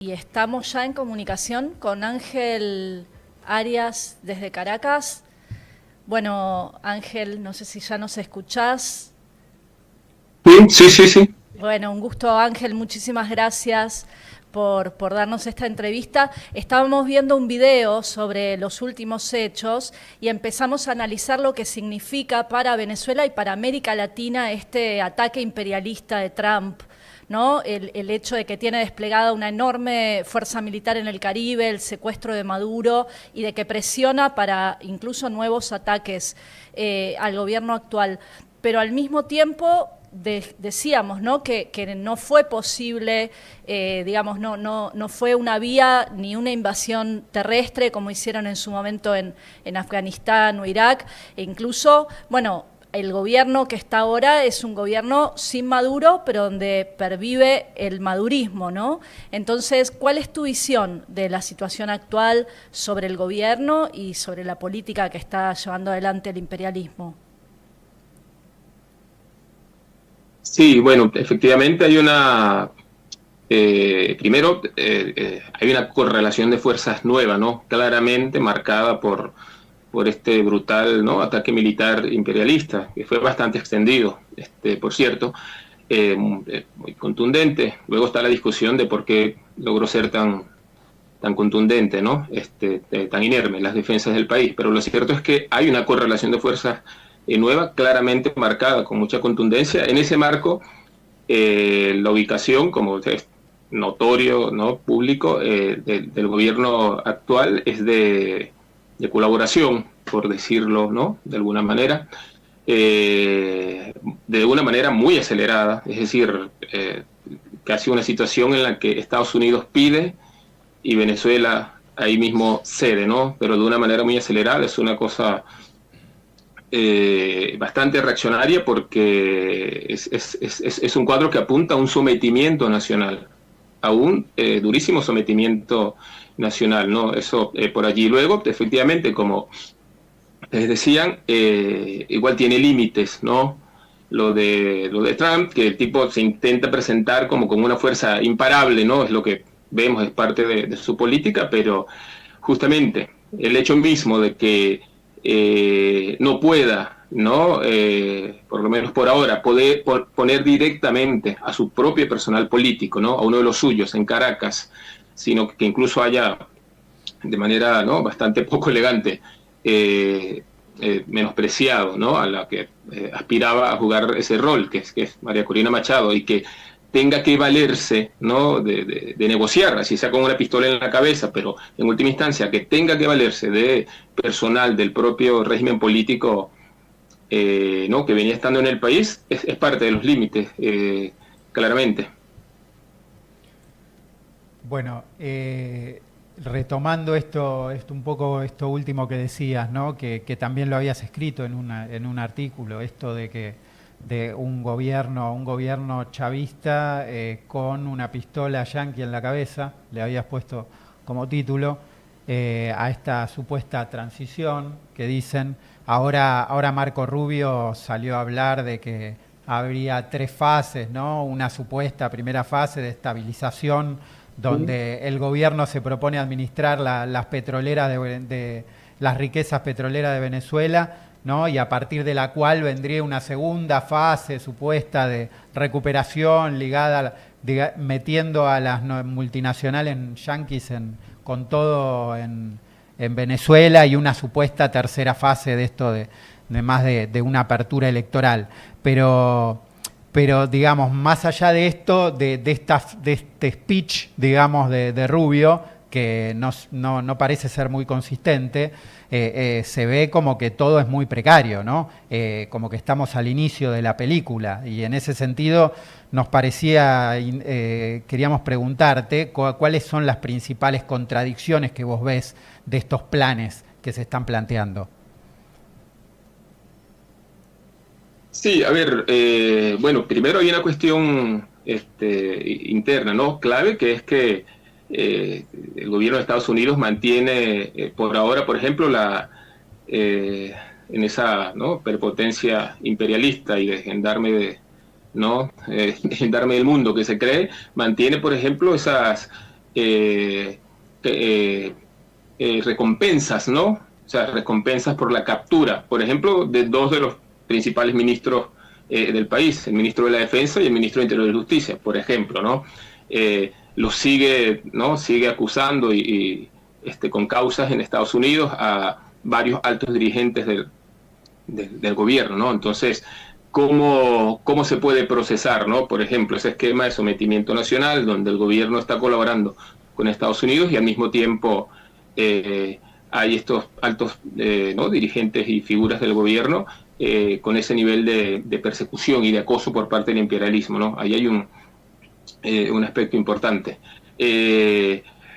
Y estamos ya en comunicación con Ángel Arias desde Caracas. Bueno, Ángel, no sé si ya nos escuchás. Sí. Bueno, un gusto, Ángel, muchísimas gracias por darnos esta entrevista. Estábamos viendo un video sobre los últimos hechos y empezamos a analizar lo que significa para Venezuela y para América Latina este ataque imperialista de Trump, ¿no? El hecho de que tiene desplegada una enorme fuerza militar en el Caribe, el secuestro de Maduro y de que presiona para incluso nuevos ataques al gobierno actual. Pero al mismo tiempo decíamos, ¿no? que no fue posible, digamos, no fue una vía ni una invasión terrestre como hicieron en su momento en Afganistán o Irak, e incluso, bueno, el gobierno que está ahora es un gobierno sin Maduro, pero donde pervive el madurismo, ¿no? Entonces, ¿cuál es tu visión de la situación actual sobre el gobierno y sobre la política que está llevando adelante el imperialismo? Sí, bueno, efectivamente hay hay una correlación de fuerzas nueva, ¿no? Claramente marcada por este brutal, ¿no? Ataque militar imperialista, que fue bastante extendido, por cierto, muy contundente. Luego está la discusión de por qué logró ser tan contundente, ¿no? Tan inerme las defensas del país. Pero lo cierto es que hay una correlación de fuerzas nueva, claramente marcada, con mucha contundencia. En ese marco, la ubicación, como es notorio, ¿no? Público, del gobierno actual es de colaboración, por decirlo, ¿no? De alguna manera, de una manera muy acelerada, es decir, casi una situación en la que Estados Unidos pide y Venezuela ahí mismo cede, ¿no? Pero de una manera muy acelerada. Es una cosa bastante reaccionaria, porque es un cuadro que apunta a un sometimiento nacional, a un durísimo sometimiento nacional, ¿no? Eso por allí. Luego, efectivamente, como les decían, igual tiene límites, ¿no? Lo de Trump, que el tipo se intenta presentar como una fuerza imparable, ¿no? Es lo que vemos, es parte de su política, pero justamente el hecho mismo de que no pueda, ¿no? Por lo menos por ahora, poner directamente a su propio personal político, ¿no? A uno de los suyos en Caracas, sino que incluso haya, de manera, ¿no? Bastante poco elegante, menospreciado, ¿no? A la que aspiraba a jugar ese rol, que es María Corina Machado, y que tenga que valerse, ¿no? de negociar, así sea con una pistola en la cabeza, pero en última instancia que tenga que valerse de personal del propio régimen político, ¿no? Que venía estando en el país, es parte de los límites, claramente. Bueno, retomando esto un poco, esto último que decías, ¿no? Que también lo habías escrito en un artículo, esto de que de un gobierno chavista con una pistola yanqui en la cabeza, le habías puesto como título, a esta supuesta transición que dicen. Ahora Marco Rubio salió a hablar de que habría tres fases, ¿no? Una supuesta primera fase de estabilización donde el gobierno se propone administrar las petroleras de las riquezas petroleras de Venezuela, ¿no? Y a partir de la cual vendría una segunda fase supuesta de recuperación ligada, metiendo a las multinacionales yanquis con todo en Venezuela, y una supuesta tercera fase de esto de más de una apertura electoral. Pero digamos, más allá de esto, de este speech, digamos, de Rubio, que no parece ser muy consistente, se ve como que todo es muy precario, ¿no? Como que estamos al inicio de la película, y en ese sentido nos parecía, queríamos preguntarte cuáles son las principales contradicciones que vos ves de estos planes que se están planteando. Sí, a ver, bueno, primero hay una cuestión interna, ¿no? Clave, que es que el gobierno de Estados Unidos mantiene, por ahora, por ejemplo, en esa, ¿no? Prepotencia imperialista y de gendarme, ¿no? Gendarme del mundo que se cree, mantiene, por ejemplo, recompensas, ¿no? O sea, recompensas por la captura, por ejemplo, de dos de los principales ministros del país, el ministro de la Defensa y el ministro de Interior y Justicia, por ejemplo, ¿no? Los sigue, ¿no? Sigue acusando y con causas en Estados Unidos a varios altos dirigentes del gobierno, ¿no? Entonces, ¿cómo se puede procesar, ¿no? Por ejemplo, ese esquema de sometimiento nacional donde el gobierno está colaborando con Estados Unidos y al mismo tiempo hay estos altos ¿no? dirigentes y figuras del gobierno con ese nivel de persecución y de acoso por parte del imperialismo, ¿no? Ahí hay un aspecto importante.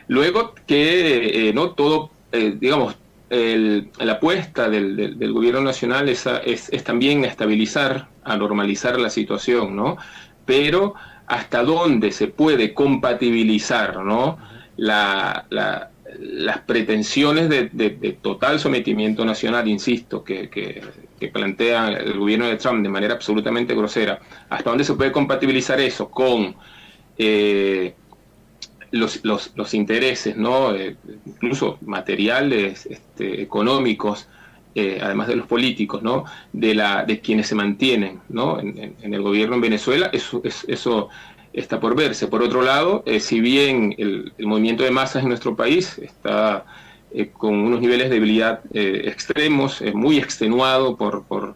Luego que no todo, digamos, la apuesta del gobierno nacional es también a estabilizar, a normalizar la situación, ¿no? Pero hasta dónde se puede compatibilizar, ¿no? Las pretensiones de total sometimiento nacional, insisto, que plantea el gobierno de Trump de manera absolutamente grosera, hasta dónde se puede compatibilizar eso con los intereses, ¿no? Incluso materiales, económicos, además de los políticos, ¿no? de quienes se mantienen, ¿no? en el gobierno en Venezuela, eso está por verse. Por otro lado, si bien el movimiento de masas en nuestro país está con unos niveles de debilidad extremos, muy extenuado por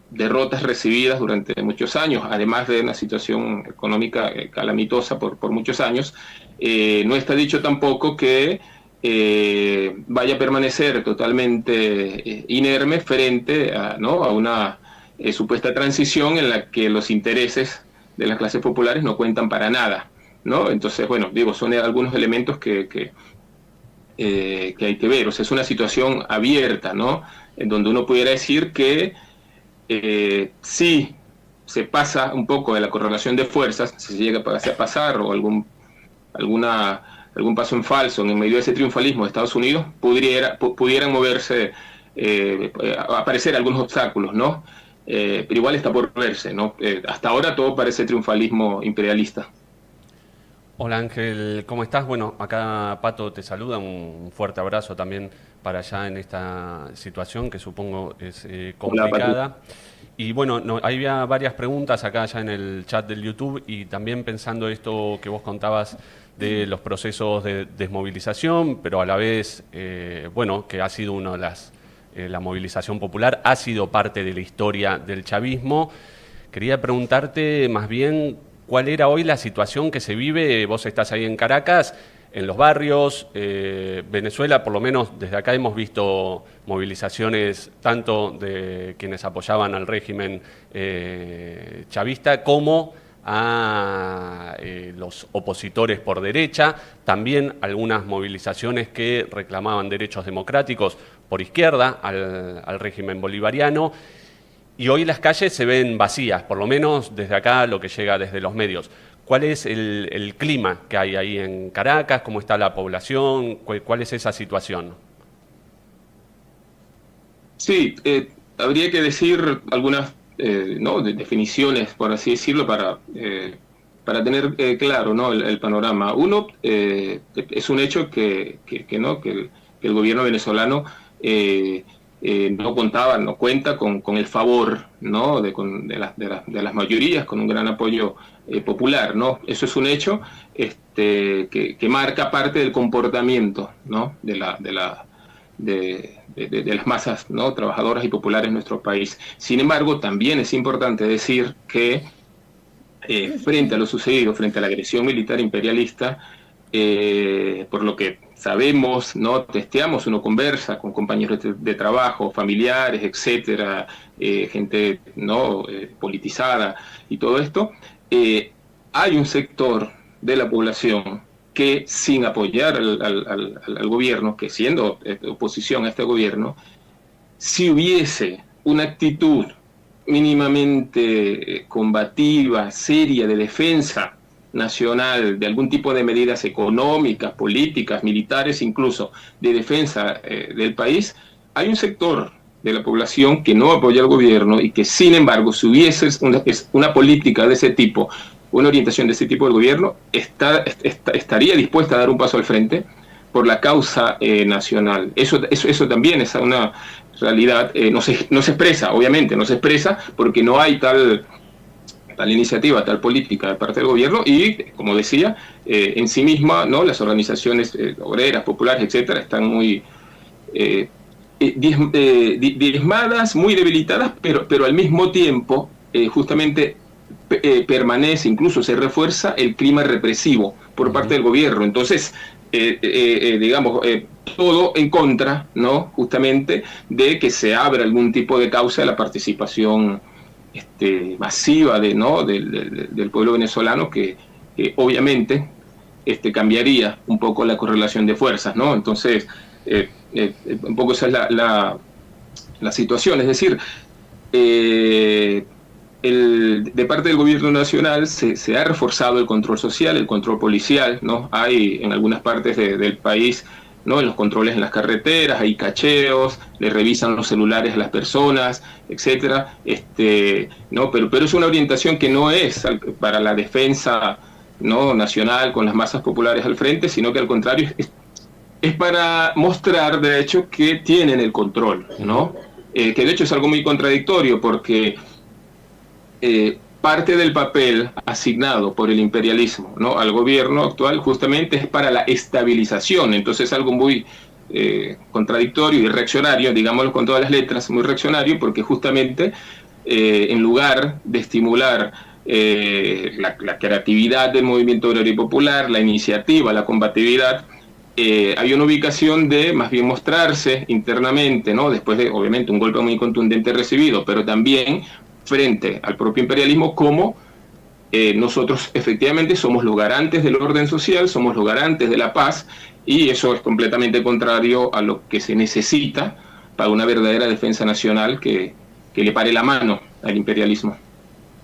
derrotas recibidas durante muchos años, además de una situación económica calamitosa por muchos años, no está dicho tampoco que vaya a permanecer totalmente inerme frente a una supuesta transición en la que los intereses de las clases populares no cuentan para nada, ¿no? Entonces, bueno, digo, son algunos elementos que hay que ver. O sea, es una situación abierta, ¿no? En donde uno pudiera decir que si se pasa un poco de la correlación de fuerzas, si se llega a pasar o algún paso en falso en medio de ese triunfalismo de Estados Unidos, pudieran moverse, aparecer algunos obstáculos, ¿no? Pero igual está por verse, ¿no? Hasta ahora todo parece triunfalismo imperialista. Hola Ángel, ¿cómo estás? Bueno, acá Pato te saluda, un fuerte abrazo también para allá en esta situación que supongo es complicada. Hola, y bueno, había varias preguntas acá ya en el chat del YouTube y también pensando esto que vos contabas de los procesos de desmovilización, pero a la vez, bueno, que ha sido una de las... la movilización popular ha sido parte de la historia del chavismo. Quería preguntarte más bien cuál era hoy la situación que se vive. Vos estás ahí en Caracas, en los barrios. Venezuela, por lo menos desde acá hemos visto movilizaciones tanto de quienes apoyaban al régimen chavista como a los opositores por derecha, también algunas movilizaciones que reclamaban derechos democráticos por izquierda al régimen bolivariano, y hoy las calles se ven vacías, por lo menos desde acá lo que llega desde los medios. ¿Cuál es el clima que hay ahí en Caracas? ¿Cómo está la población? ¿Cuál es esa situación? Sí, habría que decir algunas ¿no? definiciones, por así decirlo, para tener claro, ¿no? el panorama. Uno, es un hecho que el gobierno venezolano no cuenta con el favor, ¿no? de las mayorías, con un gran apoyo popular, ¿no? Eso es un hecho que marca parte del comportamiento, ¿no? de las masas, ¿no? trabajadoras y populares en nuestro país. Sin embargo, también es importante decir que frente a lo sucedido, frente a la agresión militar imperialista, por lo que sabemos, ¿no? testeamos, uno conversa con compañeros de trabajo, familiares, etcétera, gente ¿no? Politizada y todo esto, hay un sector de la población que sin apoyar al gobierno, que siendo oposición a este gobierno, si hubiese una actitud mínimamente combativa, seria, de defensa nacional, de algún tipo de medidas económicas, políticas, militares, incluso de defensa del país, hay un sector de la población que no apoya al gobierno y que, sin embargo, si hubiese una política de ese tipo, una orientación de ese tipo del gobierno, estaría dispuesta a dar un paso al frente por la causa nacional. Eso también es una realidad, no se expresa, obviamente, no se expresa porque no hay tal iniciativa, tal política de parte del gobierno y, como decía, en sí misma, ¿no? Las organizaciones obreras, populares, etcétera, están muy diezmadas, muy debilitadas, pero al mismo tiempo, justamente permanece, incluso se refuerza el clima represivo por parte del gobierno. Entonces, digamos, todo en contra, ¿no? Justamente de que se abra algún tipo de causa de la participación masiva del pueblo venezolano, que obviamente cambiaría un poco la correlación de fuerzas, ¿no? Entonces, un poco esa es la situación. Es decir, de parte del gobierno nacional se ha reforzado el control social, el control policial, ¿no? Hay en algunas partes del país, ¿no? En los controles en las carreteras hay cacheos, le revisan los celulares a las personas, etcétera, ¿no? Pero es una orientación que no es para la defensa, ¿no? Nacional con las masas populares al frente, sino que al contrario es para mostrar, de hecho, que tienen el control, ¿no? Que de hecho es algo muy contradictorio porque parte del papel asignado por el imperialismo, ¿no? Al gobierno actual justamente es para la estabilización. Entonces es algo muy contradictorio y reaccionario, digámoslo con todas las letras, muy reaccionario, porque justamente en lugar de estimular la creatividad del movimiento obrero y popular, la iniciativa, la combatividad, hay una ubicación de más bien mostrarse internamente, ¿no? Después de, obviamente, un golpe muy contundente recibido, pero también frente al propio imperialismo, como nosotros efectivamente somos los garantes del orden social, somos los garantes de la paz, y eso es completamente contrario a lo que se necesita para una verdadera defensa nacional que le pare la mano al imperialismo.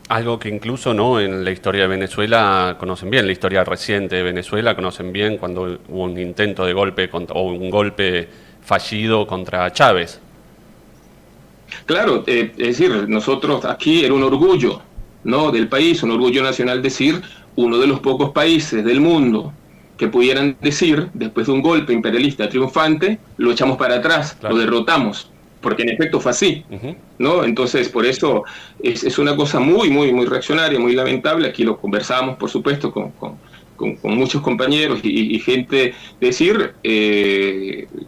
Algo que incluso, ¿no?, en la historia de Venezuela conocen bien, la historia reciente de Venezuela conocen bien cuando hubo un intento de golpe o un golpe fallido contra Chávez. Claro, es decir, nosotros aquí era un orgullo, ¿no?, del país, un orgullo nacional decir, uno de los pocos países del mundo que pudieran decir, después de un golpe imperialista triunfante, lo echamos para atrás, claro, lo derrotamos, porque en efecto fue así, ¿no? Entonces, por eso es una cosa muy, muy, muy reaccionaria, muy lamentable. Aquí lo conversábamos, por supuesto, con muchos compañeros y gente, decir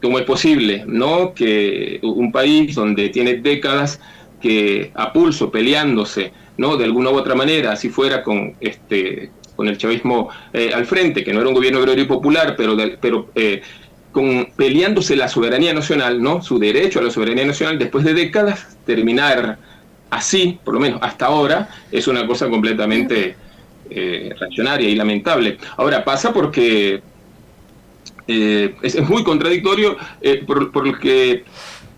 cómo es posible, ¿no?, que un país donde tiene décadas que a pulso peleándose, ¿no?, de alguna u otra manera, si fuera con el chavismo al frente, que no era un gobierno obrero y popular, pero peleándose la soberanía nacional, ¿no?, su derecho a la soberanía nacional, después de décadas, terminar así, por lo menos hasta ahora, es una cosa completamente reaccionaria y lamentable. Ahora, pasa porque es muy contradictorio, porque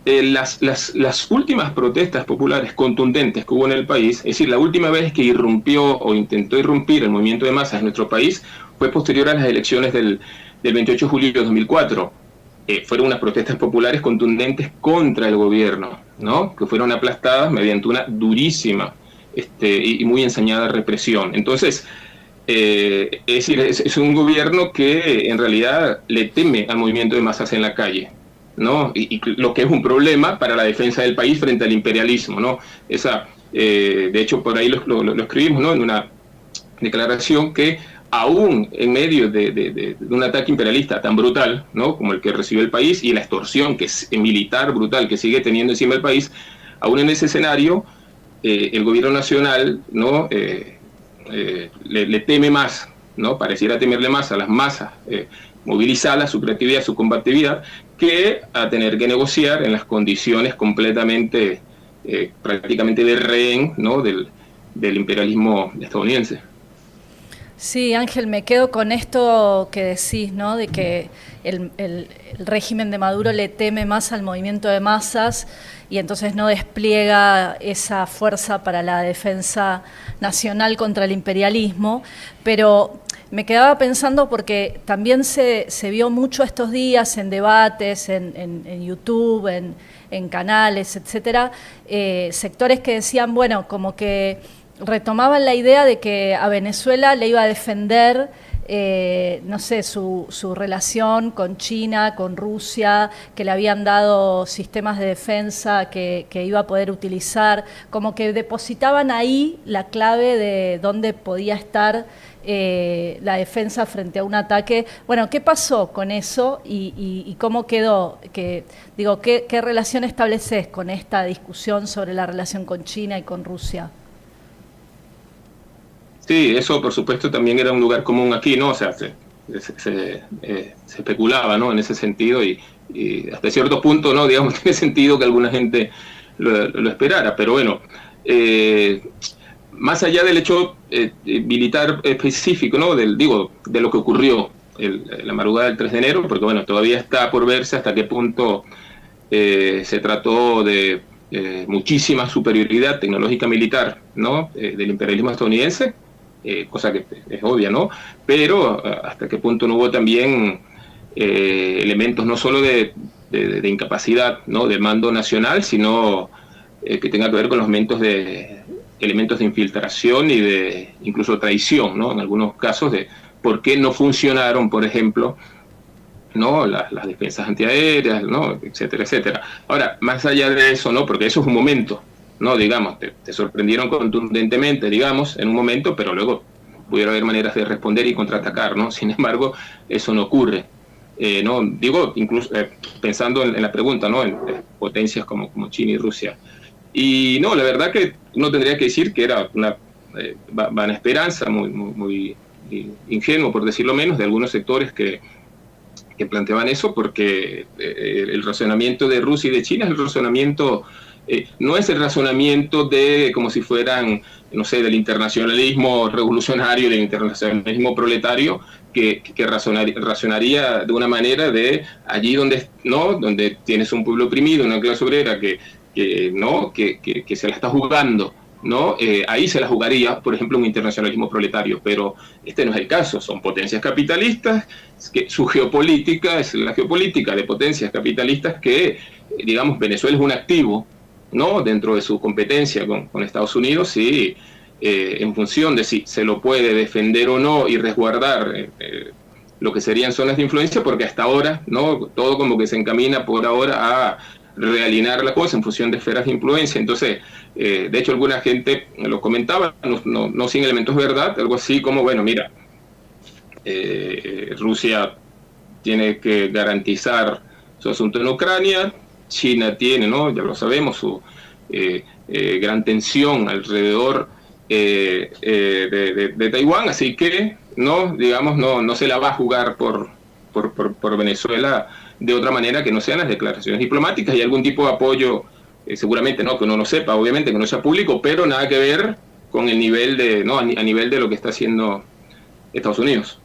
las últimas protestas populares contundentes que hubo en el país, es decir, la última vez que irrumpió o intentó irrumpir el movimiento de masas en nuestro país fue posterior a las elecciones del 28 de julio de 2004. Fueron unas protestas populares contundentes contra el gobierno, ¿no?, que fueron aplastadas mediante una durísima y muy ensañada represión. Entonces, es decir, es un gobierno que en realidad le teme al movimiento de masas en la calle, ¿no? Y lo que es un problema para la defensa del país frente al imperialismo, ¿no? De hecho, por ahí lo escribimos, ¿no?, en una declaración que aún en medio de un ataque imperialista tan brutal, ¿no?, como el que recibió el país, y la extorsión militar brutal que sigue teniendo encima el país, aún en ese escenario, el gobierno nacional, ¿no?, le teme más, ¿no?, pareciera temerle más a las masas movilizadas, su creatividad, su combatividad, que a tener que negociar en las condiciones completamente, prácticamente de rehén, ¿no?, del imperialismo estadounidense. Sí, Ángel, me quedo con esto que decís, ¿no?, de que el régimen de Maduro le teme más al movimiento de masas y entonces no despliega esa fuerza para la defensa nacional contra el imperialismo, pero me quedaba pensando porque también se vio mucho estos días en debates, en YouTube, en canales, etcétera, sectores que decían, bueno, como que retomaban la idea de que a Venezuela le iba a defender, no sé, su relación con China, con Rusia, que le habían dado sistemas de defensa que iba a poder utilizar, como que depositaban ahí la clave de dónde podía estar la defensa frente a un ataque. Bueno, ¿qué pasó con eso y cómo quedó? ¿Qué relación estableces con esta discusión sobre la relación con China y con Rusia? Sí, eso por supuesto también era un lugar común aquí, ¿no? O sea, se especulaba, ¿no? En ese sentido y hasta cierto punto, ¿no? Digamos, tiene sentido que alguna gente lo esperara, pero bueno, más allá del hecho militar específico, ¿no? De lo que ocurrió la madrugada del 3 de enero, porque bueno, todavía está por verse hasta qué punto se trató de muchísima superioridad tecnológica militar, ¿no? Del imperialismo estadounidense, cosa que es obvia, ¿no? Pero hasta qué punto no hubo también elementos no solo de incapacidad, ¿no? Del mando nacional, sino que tenga que ver con los elementos de infiltración y de incluso traición, ¿no? En algunos casos de por qué no funcionaron, por ejemplo, ¿no? Las defensas antiaéreas, ¿no? Etcétera, etcétera. Ahora, más allá de eso, ¿no? Porque eso es un momento, ¿no? Digamos, te sorprendieron contundentemente, digamos, en un momento, pero luego pudieron haber maneras de responder y contraatacar, ¿no? Sin embargo, eso no ocurre. No, digo, incluso pensando en la pregunta, ¿no? En potencias como China y Rusia. Y no, la verdad que uno tendría que decir que era una vana esperanza, muy ingenuo, por decirlo menos, de algunos sectores que planteaban eso, porque el razonamiento de Rusia y de China es el razonamiento, no es el razonamiento de como si fueran, no sé, del internacionalismo revolucionario, del internacionalismo proletario, que razonaría de una manera de allí donde tienes un pueblo oprimido, una clase obrera que se la está jugando, ¿no? Ahí se la jugaría, por ejemplo, un internacionalismo proletario, pero este no es el caso. Son potencias capitalistas, que su geopolítica es la geopolítica de potencias capitalistas que, digamos, Venezuela es un activo, ¿no? Dentro de su competencia con Estados Unidos y en función de si se lo puede defender o no y resguardar lo que serían zonas de influencia, porque hasta ahora, ¿no? Todo como que se encamina por ahora a realinear la cosa en función de esferas de influencia. Entonces, de hecho, alguna gente lo comentaba, no sin elementos de verdad, algo así como, bueno, mira, Rusia tiene que garantizar su asunto en Ucrania, China tiene, ¿no? Ya lo sabemos, su gran tensión alrededor de Taiwán, así que, ¿no? Digamos, no se la va a jugar por Venezuela de otra manera que no sean las declaraciones diplomáticas y algún tipo de apoyo, seguramente, ¿no? Que uno no sepa, obviamente, que no sea público, pero nada que ver con el nivel a nivel de lo que está haciendo Estados Unidos.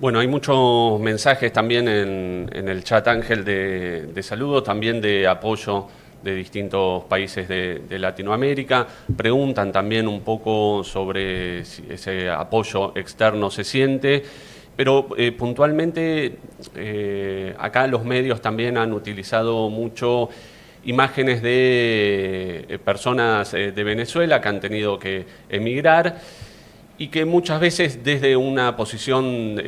Bueno, hay muchos mensajes también en el chat, Ángel, de saludos, también de apoyo de distintos países de Latinoamérica. Preguntan también un poco sobre si ese apoyo externo se siente. Pero puntualmente acá los medios también han utilizado mucho imágenes de personas de Venezuela que han tenido que emigrar y que muchas veces desde una posición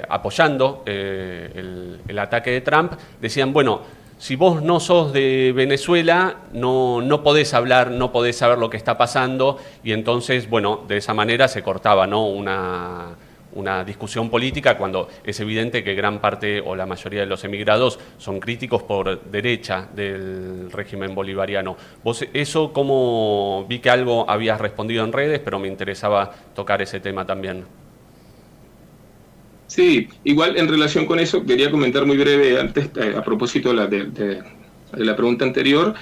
apoyando el ataque de Trump decían, bueno, si vos no sos de Venezuela, no podés hablar, no podés saber lo que está pasando y entonces, bueno, de esa manera se cortaba, ¿no? una discusión política cuando es evidente que gran parte o la mayoría de los emigrados son críticos por derecha del régimen bolivariano. Vos eso, ¿cómo? Vi que algo habías respondido en redes, pero me interesaba tocar ese tema también. Sí, igual en relación con eso quería comentar muy breve antes, a propósito de la pregunta anterior,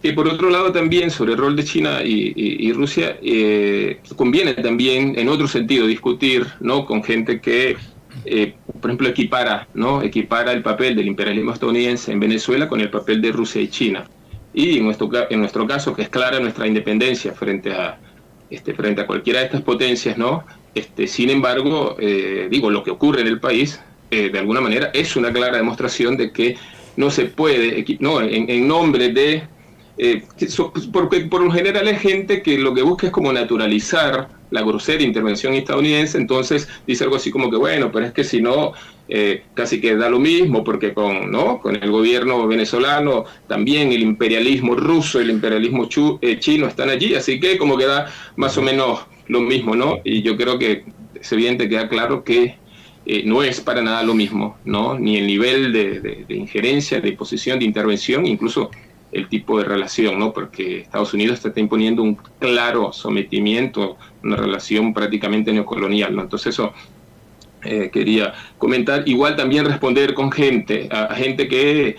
que por otro lado también sobre el rol de China y Rusia, conviene también en otro sentido discutir, ¿no? Con gente que, por ejemplo, equipara el papel del imperialismo estadounidense en Venezuela con el papel de Rusia y China. Y en nuestro caso, que es clara nuestra independencia frente a cualquiera de estas potencias, ¿no? Sin embargo, lo que ocurre en el país, de alguna manera, es una clara demostración de que no se puede, ¿no? En nombre de porque por lo general es gente que lo que busca es como naturalizar la grosera intervención estadounidense, entonces dice algo así como que, bueno, pero es que si no, casi que da lo mismo, porque con el gobierno venezolano también el imperialismo ruso, el imperialismo chino están allí, así que como que da más o menos lo mismo, ¿no? Y yo creo que es evidente, queda claro que no es para nada lo mismo, ¿no? Ni el nivel de injerencia, de posición, de intervención, incluso el tipo de relación, ¿no? Porque Estados Unidos está imponiendo un claro sometimiento, una relación prácticamente neocolonial, ¿no? Entonces eso quería comentar. Igual también responder con a gente que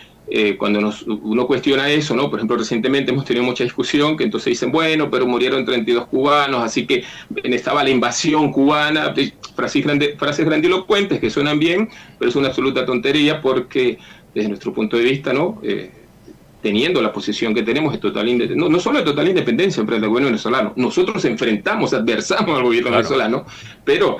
cuando uno cuestiona eso, ¿no? Por ejemplo, recientemente hemos tenido mucha discusión que entonces dicen, bueno, pero murieron 32 cubanos, así que estaba la invasión cubana, frases grandilocuentes que suenan bien, pero es una absoluta tontería porque desde nuestro punto de vista, ¿no? Teniendo la posición que tenemos de no solo de total independencia frente al gobierno venezolano, nosotros adversamos al gobierno venezolano, pero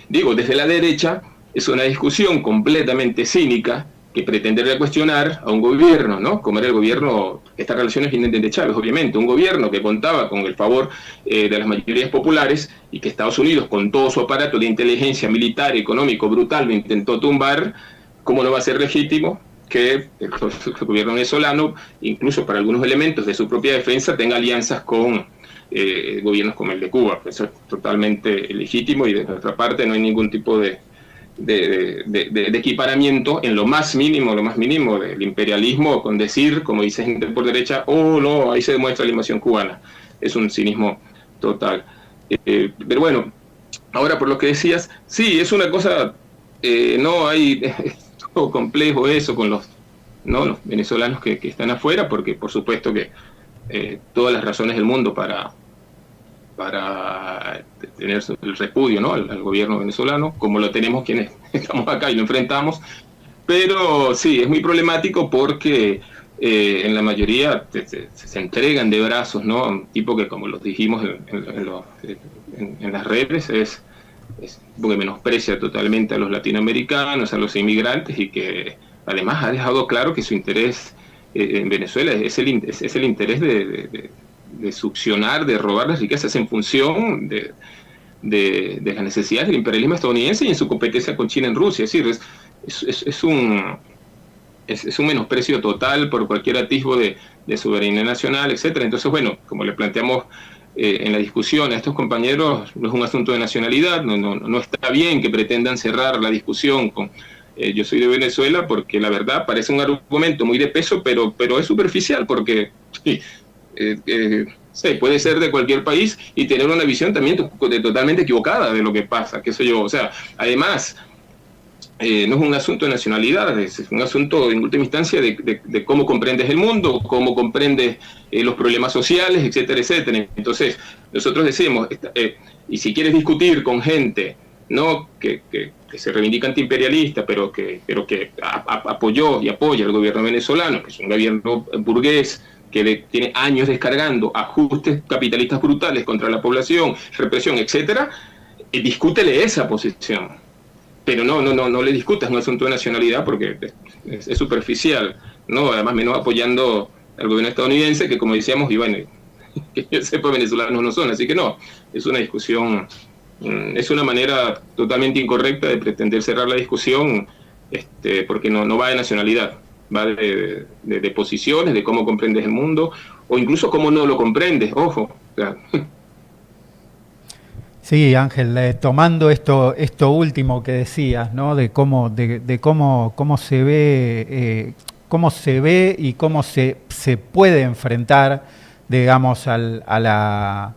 digo, desde la derecha es una discusión completamente cínica que pretende cuestionar a un gobierno, ¿no? Como era el gobierno, estas relaciones vienen de Chávez, obviamente, un gobierno que contaba con el favor de las mayorías populares y que Estados Unidos, con todo su aparato de inteligencia militar, económico, brutal, lo intentó tumbar. ¿Cómo no va a ser legítimo que el gobierno venezolano, incluso para algunos elementos de su propia defensa, tenga alianzas con gobiernos como el de Cuba? Eso es totalmente legítimo y de nuestra parte no hay ningún tipo de equiparamiento en lo más mínimo del imperialismo, con decir, como dice gente por derecha, oh no, ahí se demuestra la invasión cubana. Es un cinismo total. Pero bueno, ahora por lo que decías, sí, es una cosa, no hay... complejo eso con los venezolanos que están afuera, porque por supuesto que todas las razones del mundo para tener el repudio, ¿no? al gobierno venezolano, como lo tenemos quienes estamos acá y lo enfrentamos, pero sí, es muy problemático porque en la mayoría se entregan de brazos, ¿no? A un tipo que, como lo dijimos en las redes, es porque menosprecia totalmente a los latinoamericanos, a los inmigrantes, y que además ha dejado claro que su interés en Venezuela es el interés de succionar, de robar las riquezas en función de las necesidades del imperialismo estadounidense y en su competencia con China en Rusia. Es decir, es un menosprecio total por cualquier atisbo de soberanía nacional, etcétera. Entonces, bueno, como le planteamos en la discusión a estos compañeros, no es un asunto de nacionalidad, no está bien que pretendan cerrar la discusión con yo soy de Venezuela, porque la verdad parece un argumento muy de peso, pero es superficial, porque sí, puede ser de cualquier país y tener una visión también totalmente equivocada de lo que pasa, qué sé yo. O sea, además, no es un asunto de nacionalidad, es un asunto en última instancia de cómo comprendes el mundo, cómo comprendes los problemas sociales, etcétera, etcétera. Entonces, nosotros decimos, y si quieres discutir con gente, ¿no? que se reivindica antiimperialista, pero que apoyó y apoya al gobierno venezolano, que es un gobierno burgués, que tiene años descargando ajustes capitalistas brutales contra la población, represión, etcétera, discútele esa posición. Pero no le discutas un asunto de nacionalidad, porque es superficial, ¿no? Además, menos apoyando al gobierno estadounidense, que como decíamos, y bueno, que yo sepa, venezolanos no son, así que no, es una discusión, es una manera totalmente incorrecta de pretender cerrar la discusión, porque no va de nacionalidad, va de posiciones, de cómo comprendes el mundo, o incluso cómo no lo comprendes, ojo. O sea. Sí, Ángel, tomando esto último que decías, ¿no? De cómo se ve, y cómo se puede enfrentar, digamos, a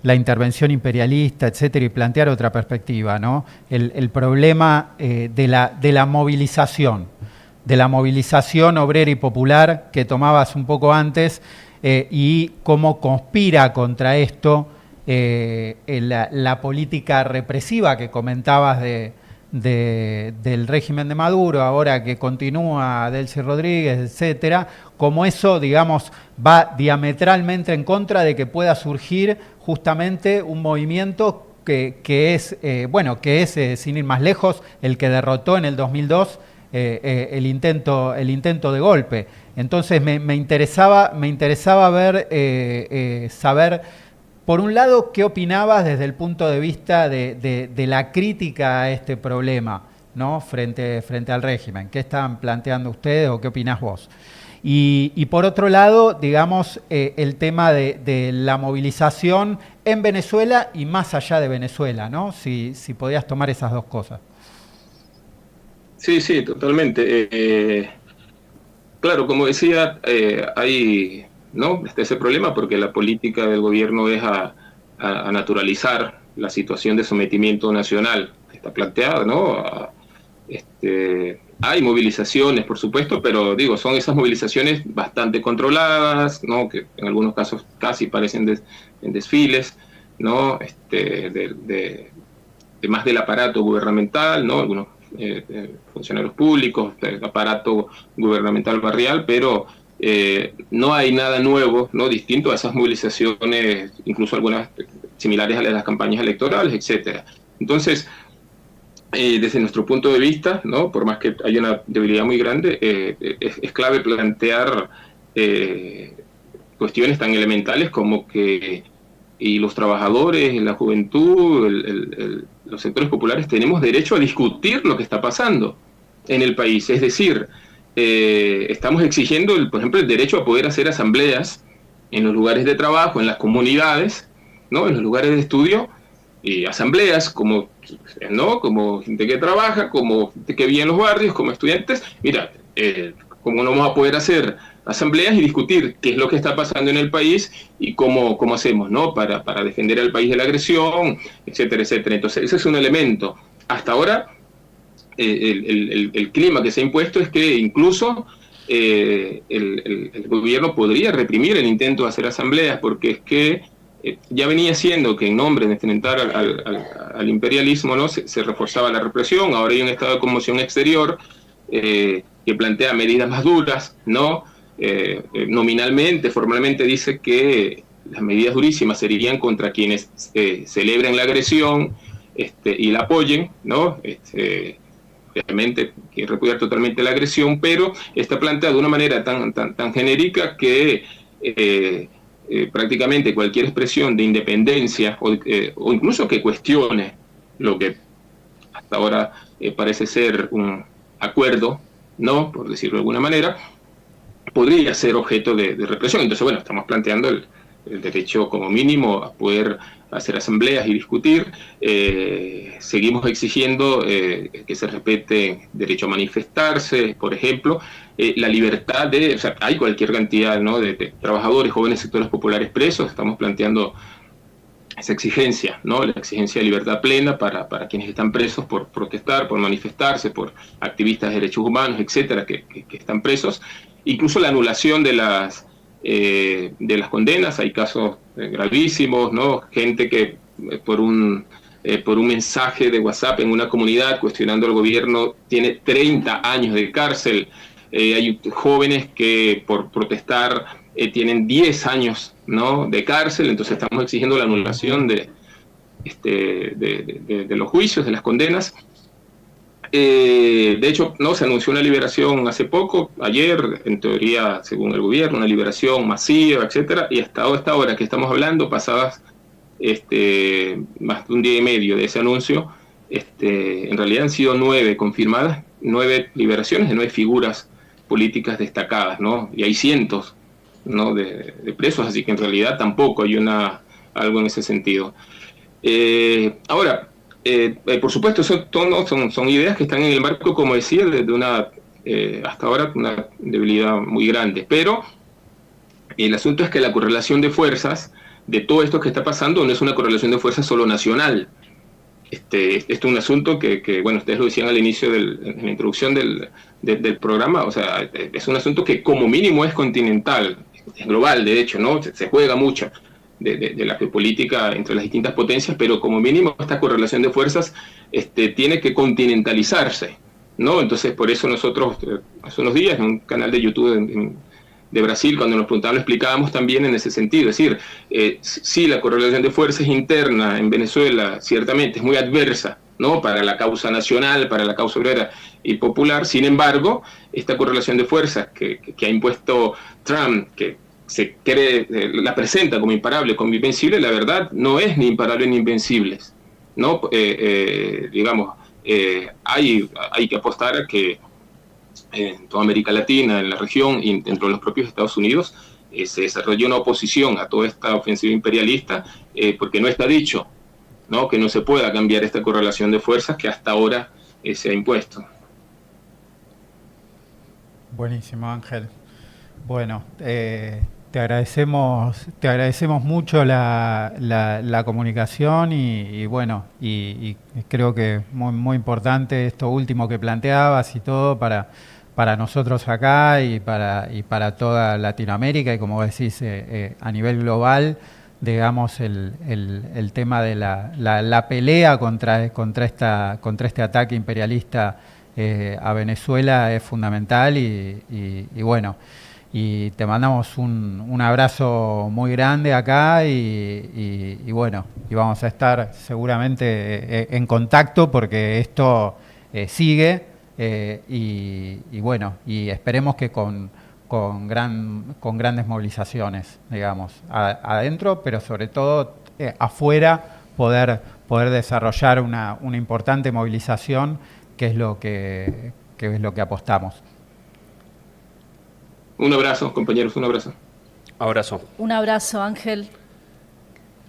la intervención imperialista, etcétera, y plantear otra perspectiva, ¿no? El problema de la movilización obrera y popular que tomabas un poco antes, y cómo conspira contra esto la política represiva que comentabas del régimen de Maduro, ahora que continúa Delcy Rodríguez, etcétera, como eso, digamos, va diametralmente en contra de que pueda surgir justamente un movimiento que es, sin ir más lejos, el que derrotó en el 2002 el intento de golpe. Entonces me interesaba ver, saber, por un lado, qué opinabas desde el punto de vista de la crítica a este problema, ¿no? frente al régimen. ¿Qué estaban planteando ustedes o qué opinás vos? Y por otro lado, digamos, el tema de la movilización en Venezuela y más allá de Venezuela, ¿no? Si podías tomar esas dos cosas. Sí, sí, totalmente. Claro, como decía, hay, ¿no? Ese problema porque la política del gobierno es a naturalizar la situación de sometimiento nacional que está planteada, ¿no? Hay movilizaciones, por supuesto, pero digo, son esas movilizaciones bastante controladas, ¿no? Que en algunos casos casi parecen en desfiles, ¿no? De más del aparato gubernamental, ¿no? Algunos funcionarios públicos, el aparato gubernamental barrial, pero no hay nada nuevo, ¿no? Distinto a esas movilizaciones, incluso algunas similares a las campañas electorales, etcétera. Entonces, desde nuestro punto de vista, ¿no? Por más que haya una debilidad muy grande, es clave plantear cuestiones tan elementales como que y los trabajadores, la juventud, los sectores populares tenemos derecho a discutir lo que está pasando en el país. Es decir, estamos exigiendo, por ejemplo, el derecho a poder hacer asambleas en los lugares de trabajo, en las comunidades, ¿no? En los lugares de estudio, y asambleas como, ¿no? Como gente que trabaja, como gente que vive en los barrios, como estudiantes. Mira, ¿cómo no vamos a poder hacer asambleas y discutir qué es lo que está pasando en el país y cómo hacemos, ¿no? para defender al país de la agresión, etcétera, etcétera? Entonces, ese es un elemento. Hasta ahora, el clima que se ha impuesto es que incluso el gobierno podría reprimir el intento de hacer asambleas, porque es que ya venía siendo que en nombre de enfrentar al imperialismo, ¿no? se reforzaba la represión. Ahora hay un estado de conmoción exterior que plantea medidas más duras, ¿no? Nominalmente, formalmente dice que las medidas durísimas serían contra quienes celebren la agresión y la apoyen, ¿no? Realmente que repudiar totalmente la agresión, pero está planteada de una manera tan genérica que prácticamente cualquier expresión de independencia o incluso que cuestione lo que hasta ahora parece ser un acuerdo, ¿no? Por decirlo de alguna manera, podría ser objeto de represión. Entonces, bueno, estamos planteando el derecho como mínimo a poder hacer asambleas y discutir. Seguimos exigiendo que se respete el derecho a manifestarse, por ejemplo, la libertad de, o sea, hay cualquier cantidad, ¿no? de trabajadores, jóvenes, sectores populares presos. Estamos planteando esa exigencia, ¿no? La exigencia de libertad plena para quienes están presos por protestar, por manifestarse, por activistas de derechos humanos, etcétera, que están presos. Incluso la anulación de las condenas. Hay casos gravísimos, ¿no? Gente que por un mensaje de WhatsApp en una comunidad cuestionando al gobierno tiene 30 años de cárcel. Hay jóvenes que por protestar tienen 10 años, ¿no? de cárcel. Entonces estamos exigiendo la anulación de los juicios, de las condenas. De hecho, no se anunció una liberación hace poco, ayer, en teoría, según el gobierno, una liberación masiva, etcétera, y hasta esta hora que estamos hablando, pasadas más de un día y medio de ese anuncio, en realidad han sido 9 confirmadas, 9 liberaciones de 9 figuras políticas destacadas, ¿no? Y hay cientos, ¿no? de presos, así que en realidad tampoco hay algo en ese sentido. Ahora, por supuesto, son ideas que están en el marco, como decía, de una, hasta ahora, una debilidad muy grande. Pero el asunto es que la correlación de fuerzas de todo esto que está pasando no es una correlación de fuerzas solo nacional. Este es un asunto que, bueno, ustedes lo decían al inicio, en la introducción del programa, o sea, es un asunto que como mínimo es continental, es global, de hecho, ¿no? Se juega mucho de la geopolítica entre las distintas potencias, pero como mínimo esta correlación de fuerzas tiene que continentalizarse, ¿no? Entonces, por eso nosotros, hace unos días, en un canal de YouTube de Brasil, cuando nos preguntaban, lo explicábamos también en ese sentido. Es decir, sí, la correlación de fuerzas interna en Venezuela ciertamente es muy adversa, ¿no? Para la causa nacional, para la causa obrera, y popular. Sin embargo, esta correlación de fuerzas que ha impuesto Trump, que se cree, la presenta como imparable, como invencible, la verdad no es ni imparable ni invencible, ¿no? Digamos, hay que apostar a que en toda América Latina, en la región y dentro de los propios Estados Unidos, se desarrolló una oposición a toda esta ofensiva imperialista, porque no está dicho, ¿no?, que no se pueda cambiar esta correlación de fuerzas que hasta ahora se ha impuesto. Buenísimo, Ángel. Bueno, te agradecemos mucho la comunicación y bueno, y creo que muy importante esto último que planteabas y todo para nosotros acá y para toda Latinoamérica y como vos decís, a nivel global, digamos, el tema de la pelea contra este ataque imperialista a Venezuela es fundamental y bueno, y te mandamos un abrazo muy grande acá y bueno, y vamos a estar seguramente en contacto porque esto sigue y bueno, y esperemos que con grandes movilizaciones, digamos, adentro, pero sobre todo afuera poder desarrollar una importante movilización que es lo que apostamos. Un abrazo, compañeros, un abrazo. Abrazo. Un abrazo, Ángel.